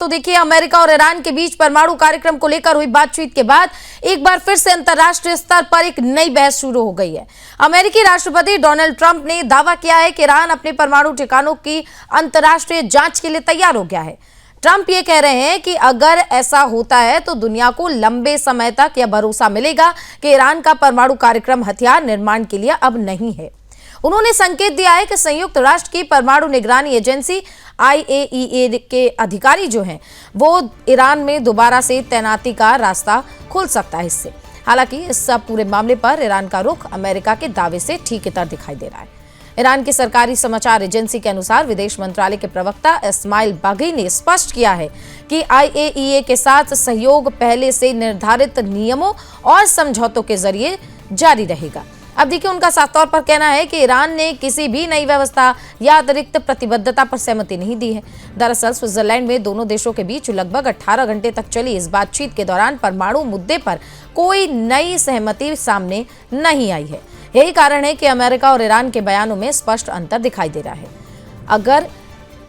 तो देखिए, अमेरिका और ईरान के बीच परमाणु कार्यक्रम को लेकर हुई बातचीत के बाद एक बार फिर से अंतर्राष्ट्रीय स्तर पर एक नई बहस शुरू हो गई है। अमेरिकी राष्ट्रपति डोनाल्ड ट्रंप ने दावा किया है कि ईरान अपने परमाणु ठिकानों की अंतर्राष्ट्रीय जांच के लिए तैयार हो गया है। ट्रंप ये कह रहे हैं कि अगर ऐसा होता है तो दुनिया को लंबे समय तक यह भरोसा मिलेगा कि ईरान का परमाणु कार्यक्रम हथियार निर्माण के लिए अब नहीं है। उन्होंने संकेत दिया है कि संयुक्त राष्ट्र की परमाणु निगरानी एजेंसी IAEA के अधिकारी जो हैं वो ईरान में दोबारा से तैनाती का रास्ता खोल सकता है इससे। हालांकि इस सब पूरे मामले पर ईरान का रुख अमेरिका के दावे से ठीक इतर दिखाई दे रहा है। ईरान की सरकारी समाचार एजेंसी के अनुसार विदेश मंत्रालय के प्रवक्ता इस्माइल बाघी ने स्पष्ट किया है कि IAEA के साथ सहयोग पहले से निर्धारित नियमों और समझौतों के जरिए जारी रहेगा। अब देखिए, उनका साफ तौर पर कहना है कि ईरान ने किसी भी नई व्यवस्था या अतिरिक्त प्रतिबद्धता पर सहमति नहीं दी है। दरअसल स्विट्जरलैंड में दोनों देशों के बीच लगभग 18 घंटे तक चली इस बातचीत के दौरान परमाणु मुद्दे पर कोई नई सहमति सामने नहीं आई है। यही कारण है कि अमेरिका और ईरान के बयानों में स्पष्ट अंतर दिखाई दे रहा है। अगर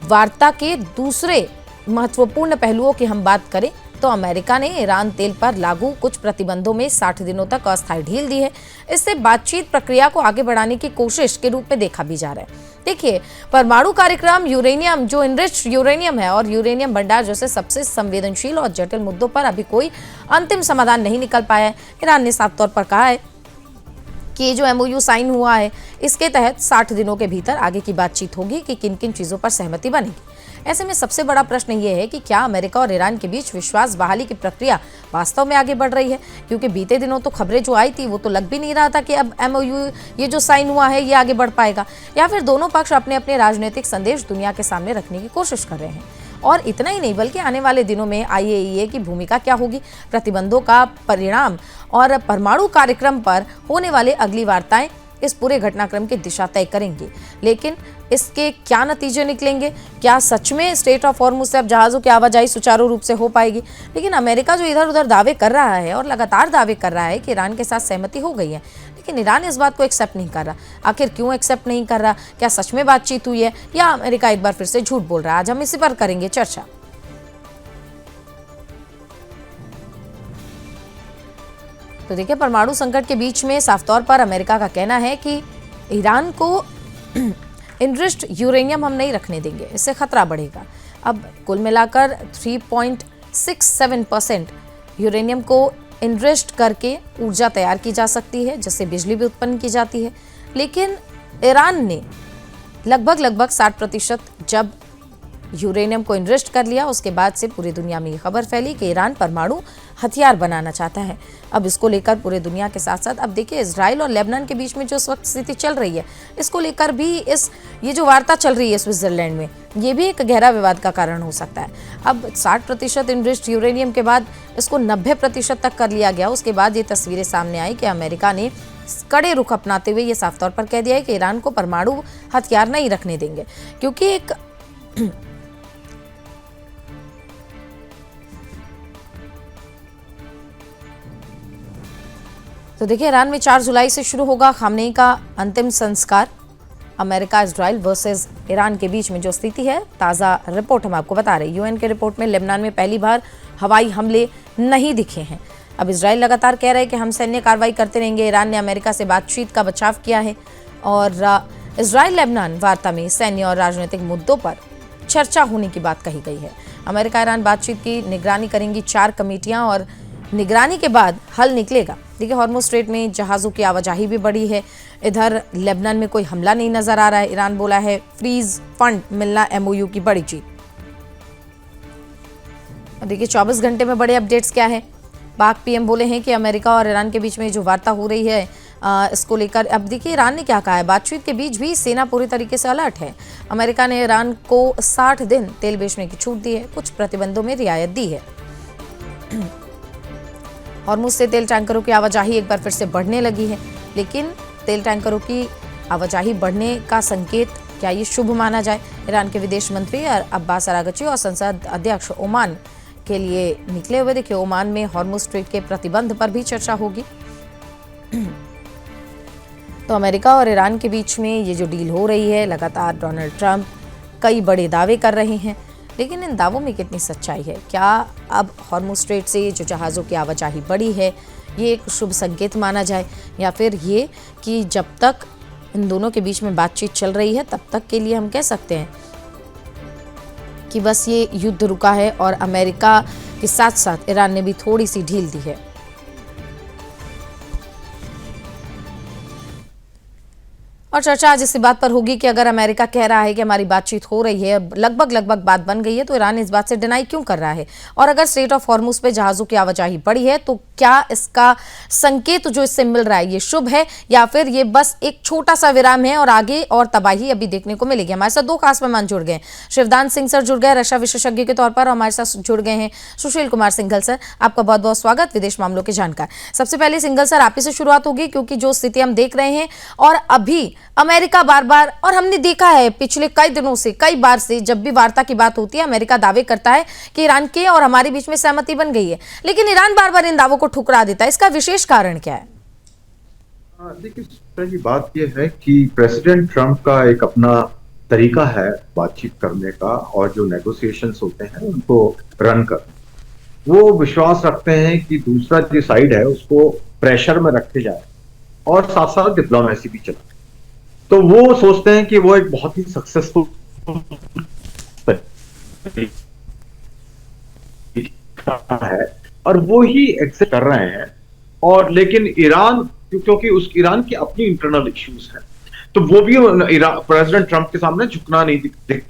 वार्ता के दूसरे महत्वपूर्ण पहलुओं की हम बात करें तो अमेरिका ने ईरान तेल पर लागू कुछ प्रतिबंधों में 60 दिनों तक अस्थायी ढील दी है। इससे बातचीत प्रक्रिया को आगे बढ़ाने की कोशिश के रूप में देखा भी जा रहा है। देखिए, परमाणु कार्यक्रम यूरेनियम जो इनरिच्ड यूरेनियम है और यूरेनियम भंडार जैसे सबसे संवेदनशील और जटिल मुद्दों पर अभी कोई अंतिम समाधान नहीं निकल पाया है। ईरान ने साफ तौर पर कहा है कि ये जो MOU साइन हुआ है इसके तहत 60 दिनों के भीतर आगे की बातचीत होगी कि किन किन चीजों पर सहमति बनेगी। ऐसे में सबसे बड़ा प्रश्न ये है कि क्या अमेरिका और ईरान के बीच विश्वास बहाली की प्रक्रिया वास्तव में आगे बढ़ रही है, क्योंकि बीते दिनों तो खबरें जो आई थी वो तो लग भी नहीं रहा था कि अब MOU ये जो साइन हुआ है ये आगे बढ़ पाएगा, या फिर दोनों पक्ष अपने अपने राजनीतिक संदेश दुनिया के सामने रखने की कोशिश कर रहे हैं। और इतना ही नहीं बल्कि आने वाले दिनों में IAEA की भूमिका क्या होगी, प्रतिबंधों का परिणाम और परमाणु कार्यक्रम पर होने वाले अगली वार्ताएं इस पूरे घटनाक्रम की दिशा तय करेंगी। लेकिन इसके क्या नतीजे निकलेंगे, क्या सच में स्ट्रेट ऑफ हॉर्मुज से अब जहाज़ों की आवाजाही सुचारू रूप से हो पाएगी? लेकिन अमेरिका जो इधर उधर दावे कर रहा है और लगातार दावे कर रहा है कि ईरान के साथ सहमति हो गई है, लेकिन ईरान इस बात को एक्सेप्ट नहीं कर रहा। आखिर क्यों एक्सेप्ट नहीं कर रहा? क्या सच में बातचीत हुई है या अमेरिका एक बार फिर से झूठ बोल रहा है? आज हम इसी पर करेंगे चर्चा। तो देखिए, परमाणु संकट के बीच में साफ तौर पर अमेरिका का कहना है कि ईरान को इनरिच्ड यूरेनियम हम नहीं रखने देंगे, इससे खतरा बढ़ेगा। अब कुल मिलाकर 3.67% यूरेनियम को इनरिच्ड करके ऊर्जा तैयार की जा सकती है, जिससे बिजली भी उत्पन्न की जाती है। लेकिन ईरान ने लगभग 60% जब यूरेनियम को इनरिच्ड कर लिया, उसके बाद से पूरी दुनिया में ये खबर फैली कि ईरान परमाणु हथियार बनाना चाहता है। अब इसको लेकर पूरे दुनिया के साथ साथ अब देखिए, इजराइल और लेबनान के बीच में जो इस वक्त स्थिति चल रही है, इसको लेकर भी ये जो वार्ता चल रही है स्विट्जरलैंड में, ये भी एक गहरा विवाद का कारण हो सकता है। अब 60% इनरिच्ड यूरेनियम के बाद इसको 90% तक कर लिया गया। उसके बाद ये तस्वीरें सामने आई कि अमेरिका ने कड़े रुख अपनाते हुए ये साफ तौर पर कह दिया है कि ईरान को परमाणु हथियार नहीं रखने देंगे, क्योंकि एक तो देखिए, ईरान में 4 जुलाई से शुरू होगा खामनेई का अंतिम संस्कार। अमेरिका इजराइल वर्सेस ईरान के बीच में जो स्थिति है, ताज़ा रिपोर्ट हम आपको बता रहे हैं। UN के रिपोर्ट में लेबनान में पहली बार हवाई हमले नहीं दिखे हैं। अब इजराइल लगातार कह रहा है कि हम सैन्य कार्रवाई करते रहेंगे। ईरान ने अमेरिका से बातचीत का बचाव किया है और इजराइल लेबनान वार्ता में सैन्य और राजनीतिक मुद्दों पर चर्चा होने की बात कही गई है। अमेरिका ईरान बातचीत की निगरानी करेंगी 4 कमेटियां और निगरानी के बाद हल निकलेगा। देखिए, हॉर्मुज स्ट्रेट में जहाज़ों की आवाजाही भी बढ़ी है। इधर लेबनान में कोई हमला नहीं नजर आ रहा है। ईरान बोला है फ्रीज फंड मिलना MOU की बड़ी जीत। देखिए, 24 घंटे में बड़े अपडेट्स क्या है। पाक PM बोले हैं कि अमेरिका और ईरान के बीच में जो वार्ता हो रही है इसको लेकर अब देखिए ईरान ने क्या कहा है। बातचीत के बीच भी सेना पूरी तरीके से अलर्ट है। अमेरिका ने ईरान को 60 दिन तेल बेचने की छूट दी है, कुछ प्रतिबंधों में रियायत दी है। हॉर्मुज से तेल टैंकरों की आवाजाही एक बार फिर से बढ़ने लगी है, लेकिन तेल टैंकरों की आवाजाही बढ़ने का संकेत क्या ये शुभ माना जाए? ईरान के विदेश मंत्री अब्बास अरागची और संसद अध्यक्ष ओमान के लिए निकले हुए। देखिए, ओमान में हॉर्मुज स्ट्रेट के प्रतिबंध पर भी चर्चा होगी। तो अमेरिका और ईरान के बीच में ये जो डील हो रही है, लगातार डोनाल्ड ट्रंप कई बड़े दावे कर रहे हैं, लेकिन इन दावों में कितनी सच्चाई है? क्या अब हॉर्मुज़ स्ट्रेट से जो जहाज़ों की आवाजाही बढ़ी है ये एक शुभ संकेत माना जाए, या फिर ये कि जब तक इन दोनों के बीच में बातचीत चल रही है तब तक के लिए हम कह सकते हैं कि बस ये युद्ध रुका है और अमेरिका के साथ साथ ईरान ने भी थोड़ी सी ढील दी है? और चर्चा आज इसी बात पर होगी कि अगर अमेरिका कह रहा है कि हमारी बातचीत हो रही है, लगभग बात बन गई है, तो ईरान इस बात से डिनाई क्यों कर रहा है? और अगर स्ट्रेट ऑफ हॉर्मुज़ पे जहाज़ों की आवाजाही बढ़ी है तो क्या इसका संकेत जो इससे मिल रहा है ये शुभ है, या फिर ये बस एक छोटा सा विराम है और आगे और तबाही अभी देखने को मिलेगी? हमारे साथ दो खास मेहमान जुड़ गए। शिवदान सिंह सर जुड़ गए रक्षा विशेषज्ञ के तौर पर, और हमारे साथ जुड़ गए हैं सुशील कुमार सिंघल सर। आपका बहुत बहुत स्वागत, विदेश मामलों के जानकार। सबसे पहले सिंघल सर आप ही से शुरुआत होगी, क्योंकि जो स्थिति हम देख रहे हैं और अभी अमेरिका बार बार, और हमने देखा है पिछले कई दिनों से, कई बार से जब भी वार्ता की बात होती है अमेरिका दावे करता है कि ईरान के और हमारे बीच में सहमति बन गई है, लेकिन ईरान बार बार इन दावों को ठुकरा देता है। इसका विशेष कारण क्या है? देखिए, बात यह है कि प्रेसिडेंट ट्रंप का एक अपना तरीका है बातचीत करने का, और जो नेगोशिएशंस होते हैं उनको रन कर, वो विश्वास रखते हैं कि दूसरा जो साइड है उसको प्रेशर में रखे जाए और साथ साथ डिप्लोमेसी भी चले। तो वो सोचते हैं कि वो एक बहुत ही सक्सेसफुल है और वो ही एग्जिट कर रहे हैं। और लेकिन ईरान, क्योंकि उस ईरान की अपनी इंटरनल इश्यूज हैं, तो वो भी प्रेसिडेंट ट्रंप के सामने झुकना नहीं,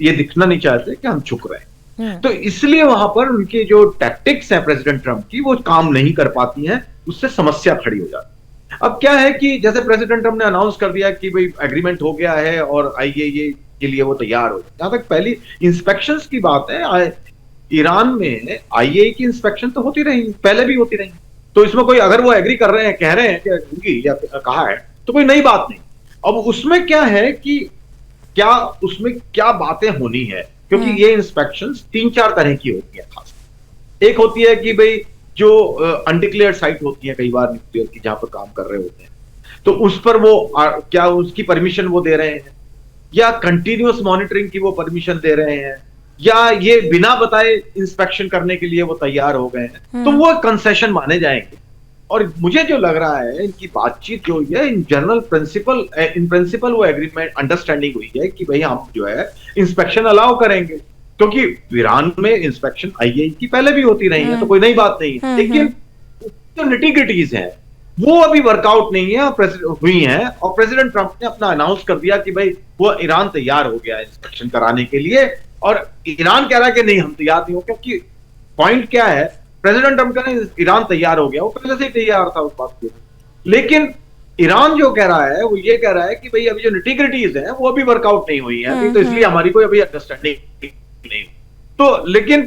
ये दिखना नहीं चाहते कि हम झुक रहे हैं। तो इसलिए वहां पर उनकी जो टैक्टिक्स है प्रेसिडेंट ट्रंप की, वो काम नहीं कर पाती हैं, उससे समस्या खड़ी हो जाती है। अब क्या है कि जैसे प्रेसिडेंट ट्रंप ने अनाउंस कर दिया कि भाई एग्रीमेंट हो गया है और आईएईए के लिए वो तैयार हो, जहां तक पहली इंस्पेक्शंस की बात है, ईरान में आईएईए की इंस्पेक्शन तो होती रही, पहले भी होती रही। तो इसमें कोई, अगर वो एग्री कर रहे हैं, कह रहे हैं कि होगी या कहा है, तो कोई नई बात नहीं। अब उसमें क्या है कि क्या उसमें क्या बातें होनी है, क्योंकि ये इंस्पेक्शंस 3-4 तरह की होती है। खास एक होती है कि भाई जो अनडिक्लेयर्ड साइट होती है कई बार न्यूक्लियर की, जहां पर काम कर रहे होते हैं, तो उस पर वो क्या उसकी परमिशन वो दे रहे हैं, या कंटिन्यूअस मॉनिटरिंग की वो परमिशन दे रहे हैं, या ये बिना बताए इंस्पेक्शन करने के लिए वो तैयार हो गए हैं, तो वो कंसेशन माने जाएंगे। और मुझे जो लग रहा है इनकी बातचीत जो है in general principle, in principle वो एग्रीमेंट, अंडरस्टैंडिंग हुई है कि भाई हम जो है इंस्पेक्शन अलाउ करेंगे, क्योंकि ईरान में इंस्पेक्शन आईएईए की पहले भी होती रही है, तो कोई नई बात नहीं है। लेकिन जो निटी-ग्रिटीज हैं वो अभी वर्कआउट नहीं है हुई हैं, और प्रेसिडेंट ट्रंप ने अपना अनाउंस कर दिया कि भाई वो ईरान तैयार हो गया है इंस्पेक्शन कराने के लिए, और ईरान कह रहा है कि नहीं हम तैयार नहीं हो। क्योंकि पॉइंट क्या है, प्रेसिडेंट ट्रंप कह रहे हैं ईरान तैयार हो गया, वो पहले से ही तैयार था उस बात के, लेकिन ईरान जो कह रहा है वो ये कह रहा है कि भाई अभी जो निटी-ग्रिटीज हैं वो अभी वर्कआउट नहीं हुई है, तो इसलिए हमारी कोई अभी अंडरस्टैंडिंग नहीं। तो लेकिन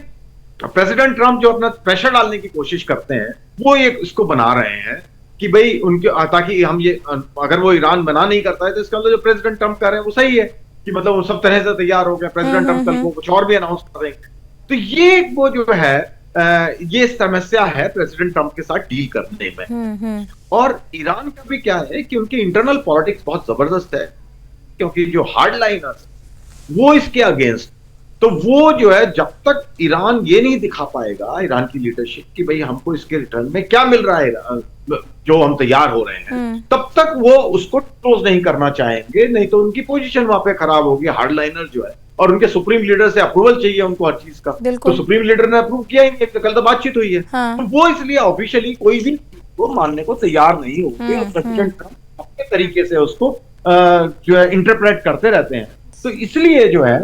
प्रेसिडेंट ट्रंप जो अपना प्रेशर डालने की कोशिश करते हैं, वो ये इसको बना रहे हैं कि भाई उनके, ताकि हम ये, अगर वो ईरान बना नहीं करता है तो इसका मतलब जो प्रेसिडेंट ट्रंप कर रहे हैं वो सही है कि मतलब वो सब तरह से तैयार हो गया, प्रेसिडेंट ट्रंप कल को कुछ और भी अनाउंस कर देंगे। तो ये वो जो है ये समस्या है प्रेसिडेंट ट्रंप के साथ डील करने में। और ईरान का भी क्या है कि उनकी इंटरनल पॉलिटिक्स बहुत जबरदस्त है, क्योंकि जो हार्ड लाइनर्स वो इसके अगेंस्ट, तो वो जो है जब तक ईरान ये नहीं दिखा पाएगा, ईरान की लीडरशिप, कि भाई हमको इसके रिटर्न में क्या मिल रहा है जो हम तैयार हो रहे हैं, तब तक वो उसको क्लोज नहीं करना चाहेंगे, नहीं तो उनकी पोजीशन वहां पे खराब होगी। हार्डलाइनर जो है, और उनके सुप्रीम लीडर से अप्रूवल चाहिए उनको हर चीज का, तो सुप्रीम लीडर ने अप्रूव किया ही नहीं, तो कल तो बातचीत हुई है। तो वो इसलिए ऑफिशियली कोई भी वो मानने को तैयार नहीं होगी, और प्रेसिडेंट ट्रंप अपने तरीके से उसको जो है इंटरप्रेट करते रहते हैं। तो इसलिए जो है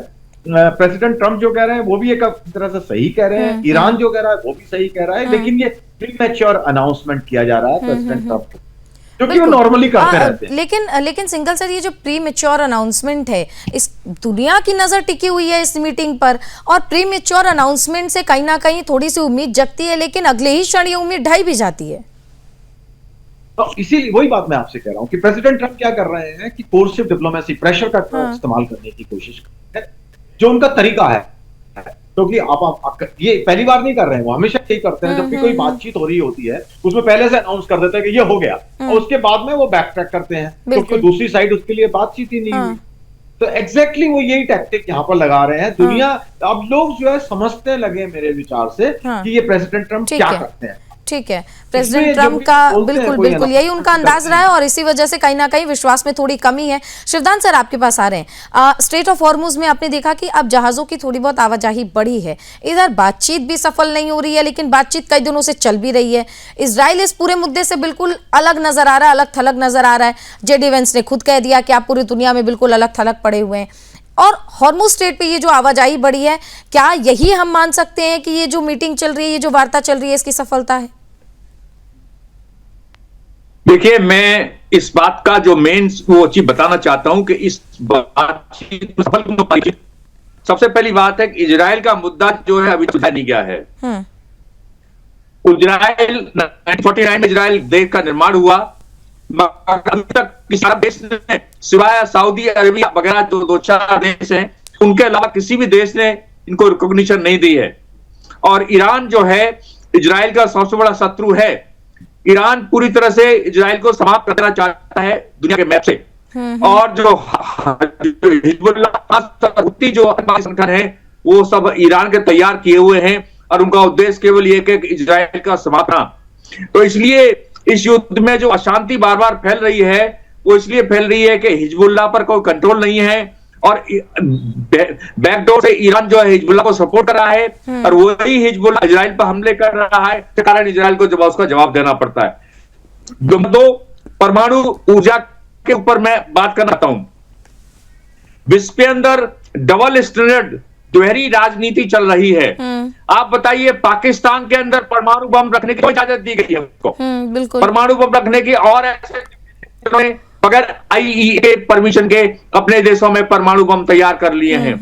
प्रेसिडेंट ट्रंप जो कह रहे हैं वो भी एक तरह से सही कह रहे हैं, ईरान जो कह रहा है वो भी सही कह रहा है, लेकिन ये प्रीमैच्योर अनाउंसमेंट किया जा रहा है प्रेसिडेंट ट्रंप, क्योंकि वो नॉर्मली करते रहते हैं। लेकिन सिंघल सर, ये जो प्रीमैच्योर अनाउंसमेंट है, इस दुनिया की नजर टिकी हुई है इस मीटिंग पर, और प्रीमैच्योर अनाउंसमेंट से कहीं ना कहीं थोड़ी सी उम्मीद जगती है, लेकिन अगले ही क्षण ये उम्मीद ढाई भी जाती है। तो इसीलिए वही बात मैं आपसे कह रहा हूं कि प्रेसिडेंट ट्रंप क्या कर रहे हैं कि कोर्सिव डिप्लोमेसी, प्रेशर का इस्तेमाल करने की कोशिश कर रहे हैं, जो उनका तरीका है, क्योंकि आप ये पहली बार नहीं कर रहे हैं, वो हमेशा यही करते हैं। जब भी कोई बातचीत हो रही होती है उसमें पहले से अनाउंस कर देते हैं कि ये हो गया, और उसके बाद में वो बैक ट्रैक करते हैं, क्योंकि दूसरी साइड उसके लिए बातचीत ही नहीं हुई। तो एग्जैक्टली वो यही टैक्टिक यहाँ पर लगा रहे हैं दुनिया। अब लोग जो है समझने लगे मेरे विचार से कि ये प्रेसिडेंट ट्रम्प क्या करते हैं। ठीक है, प्रेसिडेंट ट्रम्प का बिल्कुल बिल्कुल यही उनका अंदाज रहा है और इसी वजह से कहीं ना कहीं विश्वास में थोड़ी कमी है। शिवदान सर आपके पास आ रहे हैं। स्ट्रेट ऑफ हॉर्मुज में आपने देखा कि अब जहाजों की थोड़ी बहुत आवाजाही बढ़ी है, इधर बातचीत भी सफल नहीं हो रही है, लेकिन बातचीत कई दिनों से चल भी रही है। इजराइल इस पूरे मुद्दे से बिल्कुल अलग नजर आ रहा है, अलग थलग नजर आ रहा है। जेडी वेंस ने खुद कह दिया कि आप पूरी दुनिया में बिल्कुल अलग थलग पड़े हुए हैं। और हॉर्मुज स्ट्रेट पे ये जो आवाजाही बढ़ी है, क्या यही हम मान सकते हैं कि ये जो मीटिंग चल रही है, ये जो वार्ता चल रही है, इसकी सफलता है? देखिए, मैं इस बात का जो मेन वो चीज बताना चाहता हूं कि इस बातचीत सबसे पहली बात है कि इजराइल का मुद्दा जो है अभी सुलझाया नहीं गया है। इजराइल 1949 में इजराइल देश का निर्माण हुआ, अभी तक किसी देश ने सिवाय सऊदी अरबिया वगैरह जो 2-4 देश हैं, उनके अलावा किसी भी देश ने इनको रिकॉग्निशन नहीं दी है। और ईरान जो है इजराइल का सबसे बड़ा शत्रु है। ईरान पूरी तरह से इजराइल को समाप्त करना चाहता है दुनिया के मैप से। और जो हिजबुल्लाह जो संगठन है वो सब ईरान के तैयार किए हुए हैं और उनका उद्देश्य केवल ये कि इजराइल का समापना। तो इसलिए इस युद्ध में जो अशांति बार बार फैल रही है वो इसलिए फैल रही है कि हिजबुल्लाह पर कोई कंट्रोल नहीं है और बैकडोर से ईरान जो है हिजबुल्लाह को सपोर्ट कर रहा है और वही हिजबुल्लाह इजराइल पर हमले कर रहा है, इस कारण इजराइल को जब उसका जवाब देना पड़ता है। दो परमाणु ऊर्जा के ऊपर मैं बात करना चाहता हूं। विश्व के अंदर डबल स्टैंडर्ड दोहरी राजनीति चल रही है। आप बताइए, पाकिस्तान के अंदर परमाणु बम रखने की इजाजत दी गई है उसको, बिल्कुल परमाणु बम रखने की, और ऐसे बगैर आईईए परमिशन के अपने देशों में परमाणु बम तैयार कर लिए हैं।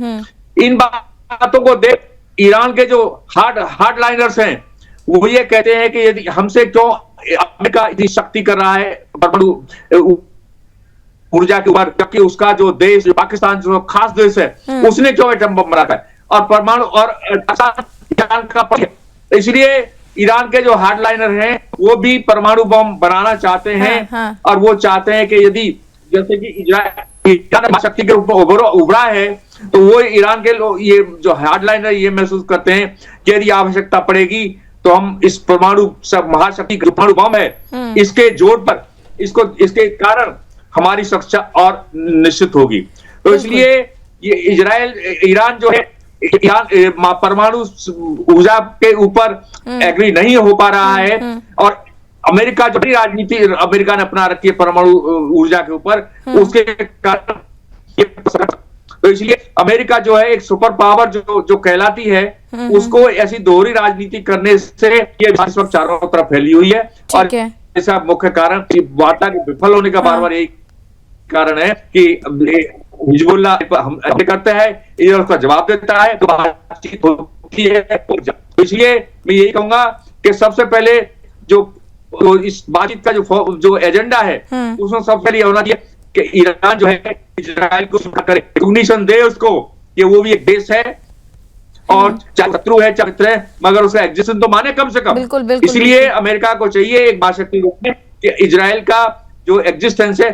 इन बातों को देख ईरान के जो हार्डलाइनर्स हैं वो ये कहते हैं कि यदि हमसे क्यों अमेरिका इतनी शक्ति कर रहा है परमाणु ऊर्जा के ऊपर, जबकि उसका जो देश पाकिस्तान जो खास देश है उसने क्यों एटम बम बनाया है और परमाणु और ईरान का। इसलिए ईरान के जो हार्डलाइनर हैं वो भी परमाणु बम बनाना चाहते हैं और वो चाहते हैं कि यदि जैसे कि इजराइल शक्ति के ऊपर उभरा है तो वो ईरान के लोग, ये जो हार्डलाइनर ये महसूस करते हैं कि यदि आवश्यकता पड़ेगी तो हम इस परमाणु महाशक्ति परमाणु बम है इसके जोर पर इसके कारण हमारी सुरक्षा और निश्चित होगी। तो इसलिए ये ईरान जो है परमाणु ऊर्जा के ऊपर एग्री नहीं हो पा रहा है और अमेरिका जो राजनीति अमेरिका ने अपना रखी है परमाणु ऊर्जा के ऊपर, उसके कारण तो इसलिए अमेरिका जो है एक सुपर पावर जो कहलाती है उसको ऐसी दोहरी राजनीति करने से ये इस वक्त चारों तरफ फैली हुई है। और ऐसा मुख्य कारण वार्ता के विफल होने का बार बार यही कारण है कि हिजबुल्लाह हमले करते हैं, इधर उसका जवाब देता है तो बातचीत होती है। तो इसलिए मैं यही कहूंगा कि सबसे पहले जो इस बातचीत का जो एजेंडा है उसमें सबसे पहले होना चाहिए कि ईरान जो है इजराइल को स्वीकार करे, रिकॉग्निशन दे उसको कि वो भी एक देश है और चाहे शत्रु है चाहे मित्र है मगर उसका एग्जिस्टेंस तो माने कम से कम। इसलिए अमेरिका को चाहिए एक महाशक्ति रूप में कि इजराइल का जो एग्जिस्टेंस है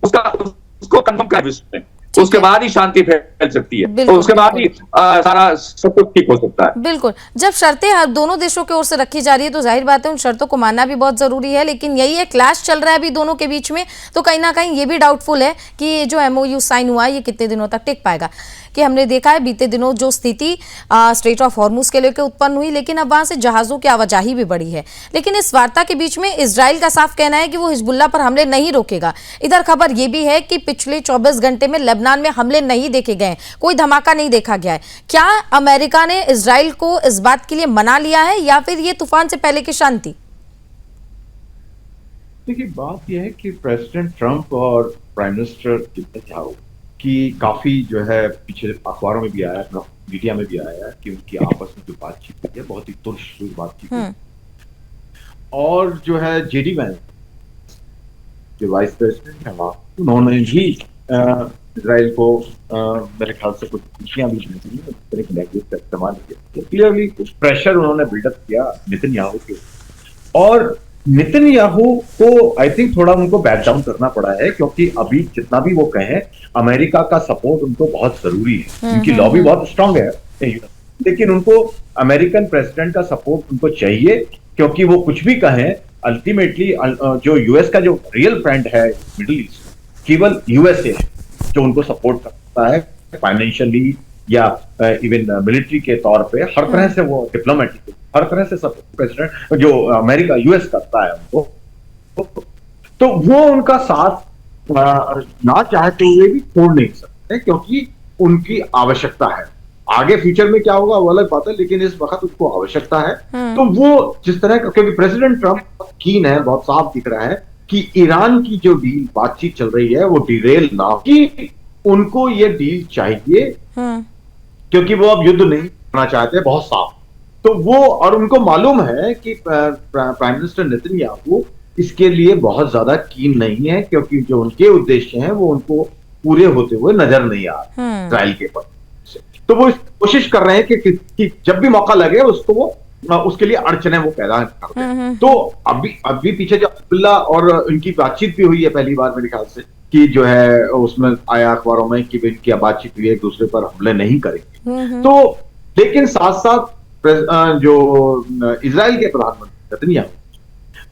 उसको कंफर्म कर विश्व में, उसके बाद ही शांति फैल सकती है, तो उसके बाद ही सारा सब कुछ ठीक हो सकता है। बिल्कुल, जब शर्तें हर दोनों देशों की ओर से रखी जा रही है तो जाहिर बात है उन शर्तों को मानना भी बहुत जरूरी है। लेकिन यही है, क्लैश चल रहा है अभी दोनों के बीच में, तो कहीं ना कहीं ये भी डाउटफुल है कि ये जो एमओयू साइन हुआ है ये कितने दिनों तक टिक पाएगा। कि हमने देखा है बीते दिनों जो स्थिति स्ट्रेट ऑफ हॉर्मुज के लेकर उत्पन्न हुई, लेकिन अब वहां से जहाजों की आवाजाही भी बढ़ी है। लेकिन इस वार्ता के बीच में इजराइल का साफ कहना है कि वो हिजबुल्लाह पर हमले नहीं रोकेगा। इधर खबर ये भी है कि पिछले 24 घंटे में लेबनान में हमले नहीं देखे गए, कोई धमाका नहीं देखा गया है। क्या अमेरिका ने इजराइल को इस बात के लिए मना लिया है या फिर ये तूफान से पहले की शांति? देखिए, बात यह है कि प्रेसिडेंट ट्रंप और प्राइम मिनिस्टर नेतन्याहू की काफी जो है पीछे अखबारों में भी आया, मीडिया में भी आया कि उनकी आपस में जो बातचीत हुई है बहुत ही तुरंत बातचीत हुई। और जो है जेडी वैंस जो वाइस प्रेसिडेंट है वहां, उन्होंने भी इजराइल को मेरे ख्याल से कुछ खुशियां भी दी, इस तरह की लैंग्वेज का इस्तेमाल किया, क्लियरली कुछ प्रेशर उन्होंने बिल्डअप किया नेतन्याहू के। और नेतन्याहू को आई थिंक थोड़ा उनको बैक डाउन करना पड़ा है, क्योंकि अभी जितना भी वो कहें अमेरिका का सपोर्ट उनको बहुत जरूरी है। उनकी लॉबी बहुत स्ट्रांग है, लेकिन उनको अमेरिकन प्रेसिडेंट का सपोर्ट उनको चाहिए, क्योंकि वो कुछ भी कहें अल्टीमेटली जो यूएस का जो रियल फ्रेंड है मिडिल ईस्ट केवल यूएसए है जो उनको सपोर्ट करता है फाइनेंशियली या इवन मिलिट्री के तौर पे। हर तरह से वो डिप्लोमेटिक हर तरह से सब प्रेसिडेंट जो अमेरिका यूएस करता है उनको, तो वो उनका साथ ना चाहते हुए भी छोड़ नहीं सकते, क्योंकि उनकी आवश्यकता है। आगे फ्यूचर में क्या होगा वो अलग बात है, लेकिन इस वक्त उसको आवश्यकता है। तो वो जिस तरह का, क्योंकि प्रेसिडेंट ट्रंप कीन है, बहुत साफ दिख रहा है कि ईरान की जो डील बातचीत चल रही है वो डिरेल ना हो, कि उनको ये डील चाहिए क्योंकि वो अब युद्ध नहीं करना चाहते, बहुत साफ। तो वो, और उनको मालूम है कि प्राइम मिनिस्टर नेतन्याहू इसके लिए बहुत ज्यादा कीन नहीं है, क्योंकि जो उनके उद्देश्य हैं वो उनको पूरे होते हुए नजर नहीं आ रहे इसराइल के पर से। तो वो कोशिश कर रहे हैं कि जब भी मौका लगे उसको वो उसके लिए अड़चने वो पैदा कर दें। तो अभी पीछे जो अब्दुल्ला और उनकी बातचीत भी हुई है पहली बार मेरे ख्याल से, कि जो है उसमें आया अखबारों में कि इनकी बातचीत हुई है, एक दूसरे पर हमले नहीं करेंगे। तो लेकिन साथ साथ जो इजराइल के प्रधानमंत्री नेतन्याहू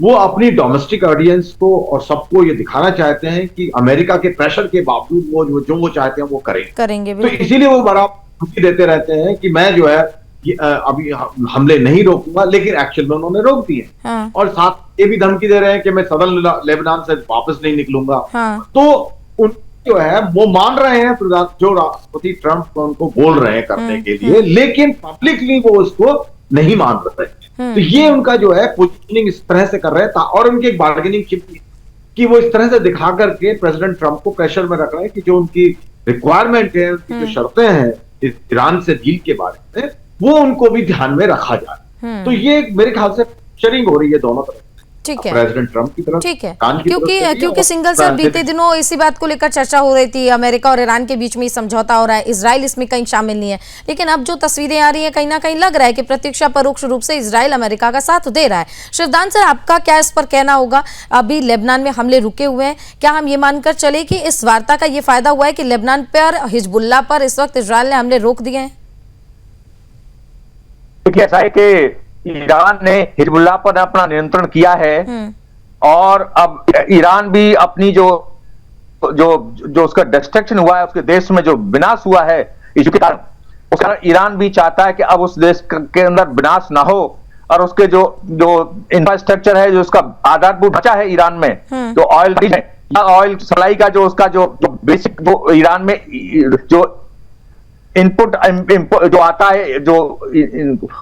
वो अपनी डोमेस्टिक ऑडियंस को और सबको ये दिखाना चाहते हैं कि अमेरिका के प्रेशर के बावजूद वो जो वो चाहते हैं वो करेंगे। तो इसीलिए वो बड़ा धमकी देते रहते हैं कि मैं जो है अभी हमले नहीं रोकूंगा, लेकिन एक्चुअल में उन्होंने रोक दिए। और साथ ये भी धमकी दे रहे हैं कि मैं सदर्न लेबनान से वापस नहीं निकलूंगा। तो उन जो है वो मान रहे हैं, जो राष्ट्रपति ट्रंप उनको बोल रहे हैं करने के लिए, लेकिन पब्लिकली वो उसको नहीं मान रहे। तो ये उनका जो है पोजिशनिंग इस तरह से कर रहे हैं, और उनकी एक बार्गेनिंग चिप कि वो इस तरह से दिखा करके प्रेसिडेंट ट्रंप को प्रेशर में रख रहे हैं कि जो उनकी रिक्वायरमेंट है, उनकी जो शर्तें हैं ईरान से डील के बारे में, वो उनको भी ध्यान में रखा जाए। तो ये मेरे ख्याल से शेयरिंग हो रही है दोनों तरफ। ठीक है, प्रेसिडेंट ट्रंप की तरफ, ठीक है, क्योंकि सिंगल सर बीते दिनों इसी बात को लेकर चर्चा हो रही थी, अमेरिका और ईरान के बीच में समझौता हो रहा है, इजराइल इसमें कहीं शामिल नहीं है। लेकिन अब जो तस्वीरें आ रही हैं कहीं ना कहीं लग रहा है कि प्रत्यक्ष या परोक्ष रूप से इजराइल अमेरिका का साथ दे रहा है। शिवदान सर, आपका क्या इस पर कहना होगा? अभी लेबनान में हमले रुके हुए हैं, क्या हम ये मानकर चले कि इस वार्ता का ये फायदा हुआ है कि लेबनान पर, हिजबुल्लाह पर इस वक्त इजराइल ने हमले रोक दिए हैं? देखिए, ऐसा है कि ईरान ने हिजबुल्लाह पर अपना नियंत्रण किया है, और अब ईरान भी अपनी जो उसका डिस्ट्रक्शन हुआ है, उसके देश में जो विनाश हुआ है इशू के कारण, उस कारण ईरान भी चाहता है कि अब उस देश के अंदर विनाश ना हो, और उसके जो इंफ्रास्ट्रक्चर है, जो उसका आधारभूत ढांचा है ईरान में, जो ऑयल है, ऑयल सप्लाई का जो उसका जो बेसिक जो ईरान में जो इनपुट जो आता है, जो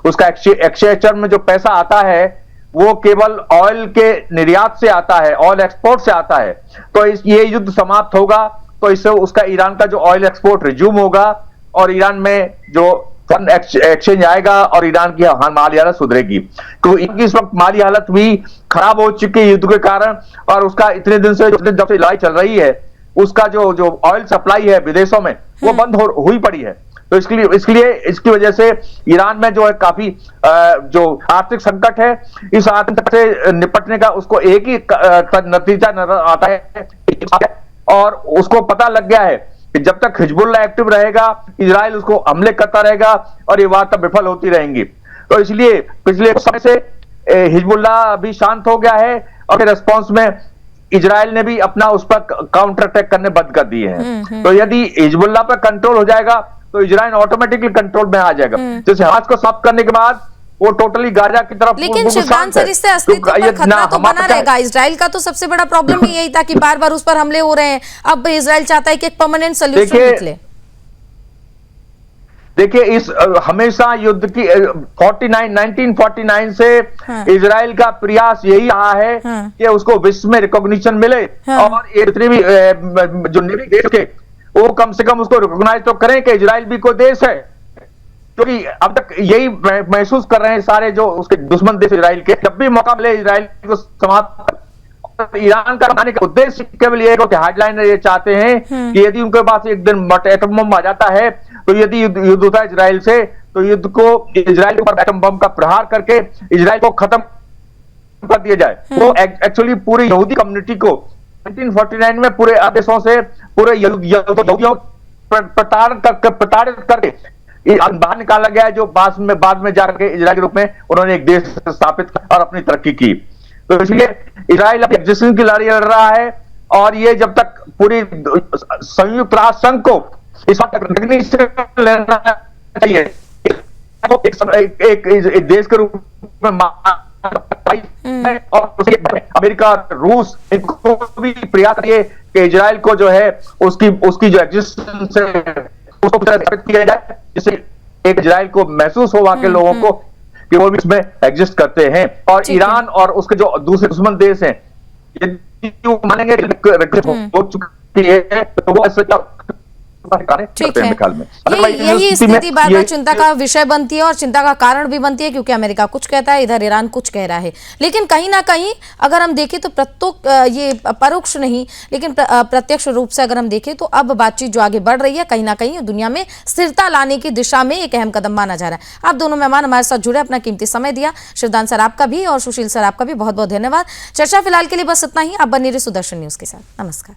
उसका एक्सचेंजर में जो पैसा आता है, वो केवल ऑयल के निर्यात से आता है, ऑयल एक्सपोर्ट से आता है। तो ये युद्ध समाप्त होगा तो इससे उसका ईरान का जो ऑयल एक्सपोर्ट रिज्यूम होगा, और ईरान में जो फंड एक्सचेंज आएगा, और ईरान की माली हालत सुधरेगी। तो इनकी इस वक्त माली हालत भी खराब हो चुकी है युद्ध के कारण, और उसका इतने दिन से जब से लड़ाई चल रही है, उसका जो ऑयल सप्लाई है विदेशों में वो बंद हुई पड़ी है। तो इसकी वजह से ईरान में जो है काफी जो आर्थिक संकट है, इस आर्थिक संकट से निपटने का उसको एक ही नतीजा नजर आता है, और उसको पता लग गया है कि जब तक हिजबुल्लाह एक्टिव रहेगा, इजराइल उसको हमले करता रहेगा, और ये वार्ता विफल होती रहेंगी। तो इसलिए पिछले समय से हिजबुल्लाह अभी शांत हो गया है, और रिस्पॉन्स में इजराइल ने भी अपना उस पर काउंटर अटैक करने बंद कर दिए हैं। तो यदि हिजबुल्लाह पर कंट्रोल हो जाएगा तो इजराइल ऑटोमेटिकली कंट्रोल में आ जाएगा। जैसे हमास को समाप्त करने के बाद वो टोटली गाजा की तरफ। लेकिन शिवदान सर, इससे अस्तित्व पर खतरा तो बना रहेगा। इजराइल का तो सबसे बड़ा प्रॉब्लम यही था कि बार बार उस पर हमले हो रहे हैं। अब इजराइल चाहता है कि एक परमानेंट सॉल्यूशन निकले। देखिए, इस हमेशा युद्ध की 1949 से इजराइल का प्रयास यही रहा है कि उसको विश्व में रिकॉग्निशन मिले, और इतने भी जो नेबी देश के वो कम से कम उसको रिकॉग्नाइज तो करें कि इजराइल भी कोई देश है। क्योंकि अब तक यही महसूस कर रहे हैं सारे जो उसके दुश्मन देश इजराइल के, जब भी मौका मिले इजराइल को समाप्त। ईरान का बनाने का उद्देश्य केवल ये है कि हार्डलाइनर ये चाहते हैं कि यदि उनके पास एक दिन एटम बम आ जाता है, तो यदि युद्ध होता है इजराइल से, तो युद्ध को इजराइल के ऊपर एटम बम का प्रहार करके इजराइल को खत्म कर दिया जाए, तो एक्चुअली पूरी यहूदी कम्युनिटी को 1949 में पूरे देशों से पूरे यहूदियों प्रताड़ित करके बाहर निकाला गया, जो बाद में जाकर इजराइल के रूप में उन्होंने एक देश स्थापित और अपनी तरक्की की। तो इसलिए इजराइल अपनी एग्जिस्टेंस की लड़ाई लड़ रहा है, और ये जब तक पूरी संयुक्त राष्ट्र संघ को इस वक्त रिकॉग्निशन लेना चाहिए, एक देश के रूप में और अमेरिका, रूस, इनको भी प्रयास करिए कि इजराइल को जो है उसकी जो एग्जिस्टेंस है उसको स्थापित किया जाए, जिससे एक इजराइल को महसूस हो वहां के लोगों को कि वो भी इसमें एग्जिस्ट करते हैं। और ईरान और उसके जो दूसरे दुश्मन देश हैं, यदि वो मानेंगे हो चुकी है तो वो ऐसे ठीक है, यही स्थिति बार बार चिंता का विषय बनती है और चिंता का कारण भी बनती है, क्योंकि अमेरिका कुछ कहता है, इधर ईरान कुछ कह रहा है। लेकिन कहीं ना कहीं अगर हम देखें तो ये परोक्ष नहीं लेकिन प्रत्यक्ष रूप से अगर हम देखें तो अब बातचीत जो आगे बढ़ रही है, कहीं ना कहीं दुनिया में स्थिरता लाने की दिशा में एक अहम कदम माना जा रहा है। आप दोनों मेहमान हमारे साथ जुड़े, अपना कीमती समय दिया। शिवदान सर आपका भी और सुशील सर आपका भी बहुत बहुत धन्यवाद। चर्चा फिलहाल के लिए बस इतना ही। आप बने रहिए सुदर्शन न्यूज के साथ। नमस्कार।